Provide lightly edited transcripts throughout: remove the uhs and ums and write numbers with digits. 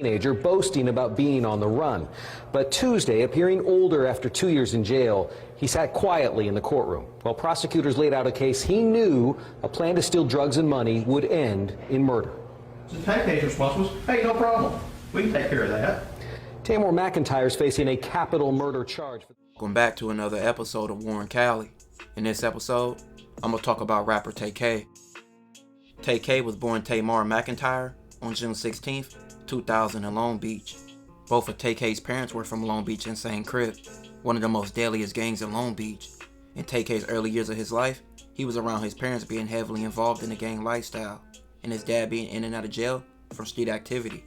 Teenager boasting about being on the run. But Tuesday, appearing older after 2 years in jail, he sat quietly in the courtroom while prosecutors laid out a case he knew a plan to steal drugs and money would end in murder. So Tay-K's response was, hey, no problem. We can take care of that. Tamor McIntyre's facing a capital murder charge. Welcome back to another episode of War in Cali. In this episode, I'm going to talk about rapper Tay-K. Tay-K was born Tamor McIntyre on June 16th, 2000 in Long Beach. Both of Tay-K's parents were from Long Beach and sang Crip, one of the most deadliest gangs in Long Beach. In Tay-K's early years of his life, he was around his parents being heavily involved in the gang lifestyle, and his dad being in and out of jail from street activity.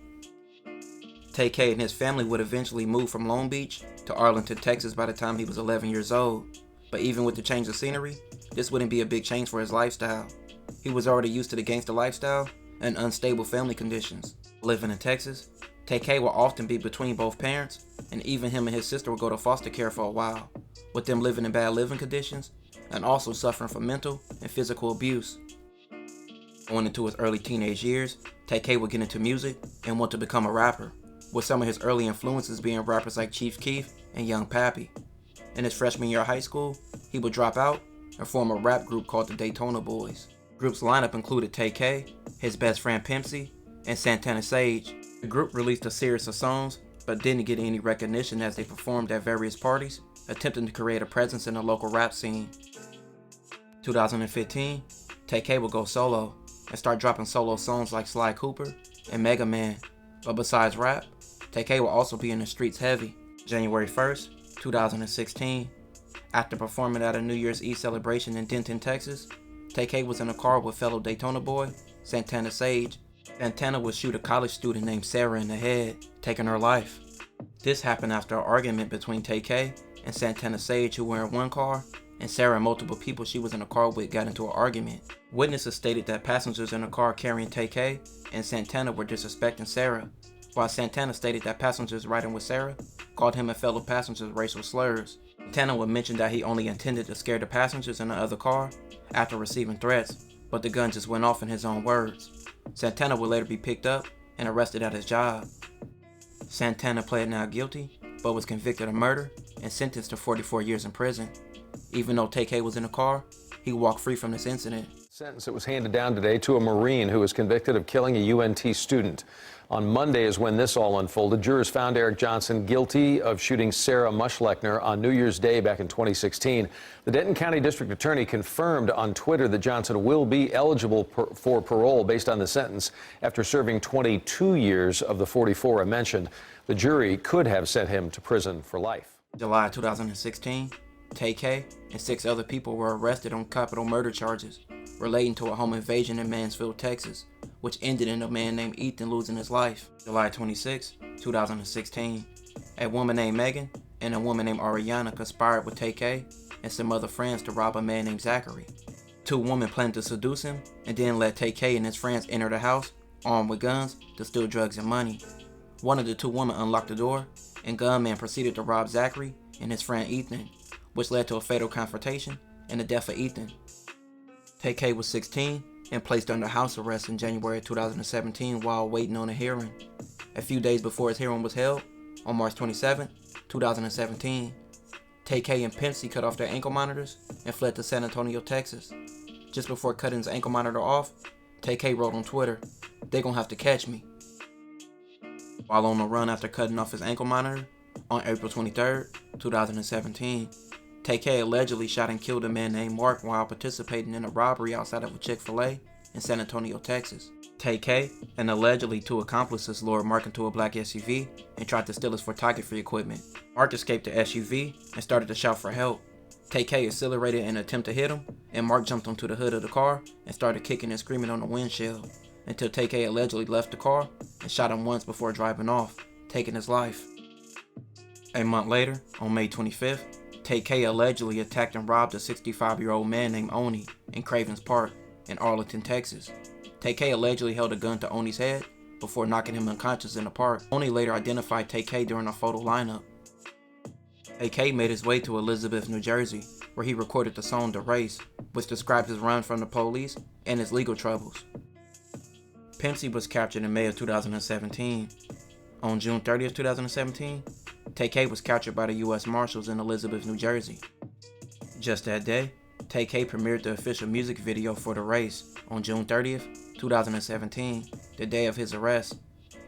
Tay-K and his family would eventually move from Long Beach to Arlington, Texas by the time he was 11 years old. But even with the change of scenery, this wouldn't be a big change for his lifestyle. He was already used to the gangster lifestyle and unstable family conditions. Living in Texas, Tay-K will often be between both parents, and even him and his sister will go to foster care for a while, with them living in bad living conditions and also suffering from mental and physical abuse. Going into his early teenage years, Tay-K would get into music and want to become a rapper, with some of his early influences being rappers like Chief Keef and Young Pappy. In his freshman year of high school, he would drop out and form a rap group called the Daytona Boys. The group's lineup included Tay-K, his best friend Pimp C, and Santana Sage. The group released a series of songs, but didn't get any recognition as they performed at various parties, attempting to create a presence in the local rap scene. 2015, Tay-K would go solo and start dropping solo songs like Sly Cooper and Mega Man. But besides rap, Tay-K will also be in the streets heavy. January 1st, 2016, after performing at a New Year's Eve celebration in Denton, Texas, Tay-K was in a car with fellow Daytona boy, Santana Sage. Santana would shoot a college student named Sarah in the head, taking her life. This happened after an argument between Tay-K and Santana Sage, who were in one car, and Sarah and multiple people she was in a car with got into an argument. Witnesses stated that passengers in the car carrying Tay-K and Santana were disrespecting Sarah, while Santana stated that passengers riding with Sarah called him and fellow passengers racial slurs. Santana would mention that he only intended to scare the passengers in the other car after receiving threats, but the gun just went off in his own words. Santana would later be picked up and arrested at his job. Santana pled not guilty, but was convicted of murder and sentenced to 44 years in prison. Even though Tay-K was in the car, he walked free from this incident. Sentence that was handed down today to a Marine who was convicted of killing a UNT student. On Monday is when this all unfolded. Jurors found Eric Johnson guilty of shooting Sarah Muschleckner on New Year's Day back in 2016. The Denton County District Attorney confirmed on Twitter that Johnson will be eligible for parole based on the sentence after serving 22 years of the 44 I mentioned. The jury could have sent him to prison for life. July 2016, Tay-K and 6 other people were arrested on capital murder charges relating to a home invasion in Mansfield, Texas, which ended in a man named Ethan losing his life. July 26, 2016, a woman named Megan and a woman named Ariana conspired with Tay-K and some other friends to rob a man named Zachary. 2 women planned to seduce him and then let Tay-K and his friends enter the house, armed with guns, to steal drugs and money. One of the 2 women unlocked the door, and gunmen proceeded to rob Zachary and his friend Ethan, which led to a fatal confrontation and the death of Ethan. Tay-K was 16 and placed under house arrest in January 2017 while waiting on a hearing. A few days before his hearing was held, on March 27, 2017, Tay-K and Pimp C cut off their ankle monitors and fled to San Antonio, Texas. Just before cutting his ankle monitor off, Tay-K wrote on Twitter, "They gon' have to catch me." While on the run after cutting off his ankle monitor, on April 23, 2017, Tay-K allegedly shot and killed a man named Mark while participating in a robbery outside of a Chick-fil-A in San Antonio, Texas. Tay-K and allegedly 2 accomplices lured Mark into a black SUV and tried to steal his photography equipment. Mark escaped the SUV and started to shout for help. Tay-K accelerated in an attempt to hit him, and Mark jumped onto the hood of the car and started kicking and screaming on the windshield until Tay-K allegedly left the car and shot him once before driving off, taking his life. A month later, on May 25th, Tay-K allegedly attacked and robbed a 65-year-old man named Oni in Cravens Park in Arlington, Texas. Tay-K allegedly held a gun to Oni's head before knocking him unconscious in the park. Oni later identified Tay-K during a photo lineup. Tay-K made his way to Elizabeth, New Jersey, where he recorded the song "The Race," which describes his run from the police and his legal troubles. Pimp C was captured in May of 2017. On June 30th, 2017, Tay-K was captured by the U.S. Marshals in Elizabeth, New Jersey. Just that day, Tay-K premiered the official music video for the race on June 30th, 2017, the day of his arrest.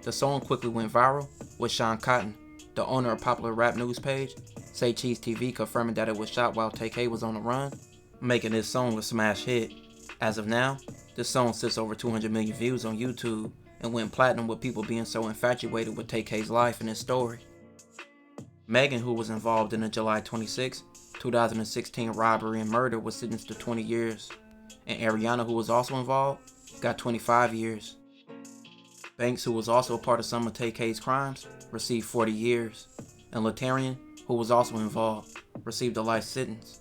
The song quickly went viral, with Sean Cotton, the owner of popular rap news page, Say Cheese TV, confirming that it was shot while Tay-K was on the run, making this song a smash hit. As of now, this song sits over 200 million views on YouTube and went platinum with people being so infatuated with Tay-K's life and his story. Megan, who was involved in the July 26, 2016 robbery and murder, was sentenced to 20 years, and Ariana, who was also involved, got 25 years. Banks, who was also a part of some of Tay-K's crimes, received 40 years, and Latarian, who was also involved, received a life sentence.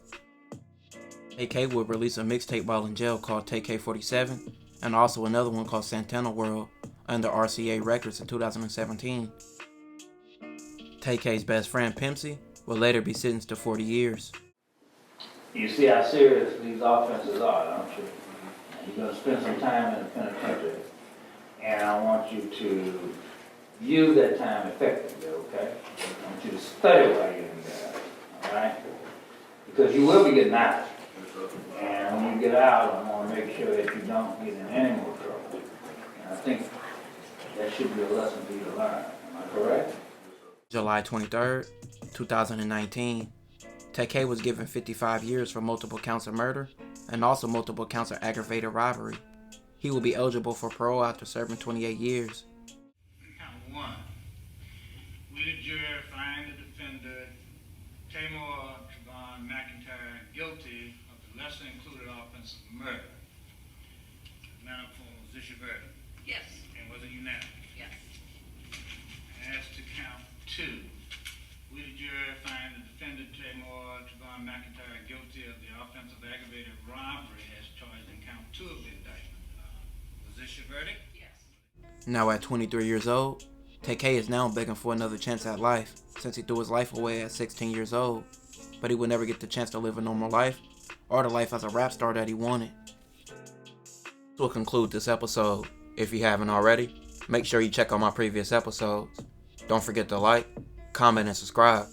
Tay-K would release a mixtape while in jail called Tay-K 47, and also another one called Santana World under RCA Records in 2017. Tay-K's best friend Pimpsy would later be sentenced to 40 years. You see how serious these offenses are, don't you? You're going to spend some time in the penitentiary, and I want you to use that time effectively, okay? I want you to study while you're in there, all right? Because you will be getting out. And when you get out, I want to make sure that you don't get in any more trouble. And I think that should be a lesson for you to learn. Am I correct? July 23rd, 2019, Tay-K was given 55 years for multiple counts of murder and also multiple counts of aggravated robbery. He will be eligible for parole after serving 28 years. Count one. We the jury find the defendant, Tamar Trevon McIntyre, guilty of the lesser included offense of murder. Madam Full, is this your verdict? Yes. And was it unanimous? Yes. As to count two, we the jury find the defendant, Tamar Trevon McIntyre, guilty of the offense of aggravated robbery as charged in count two of the indictment. Was this your verdict? Yes. Now at 23 years old, Tay-K is now begging for another chance at life since he threw his life away at 16 years old, but he would never get the chance to live a normal life or the life as a rap star that he wanted. This will conclude this episode. If you haven't already, make sure you check out my previous episodes. Don't forget to like, comment, and subscribe.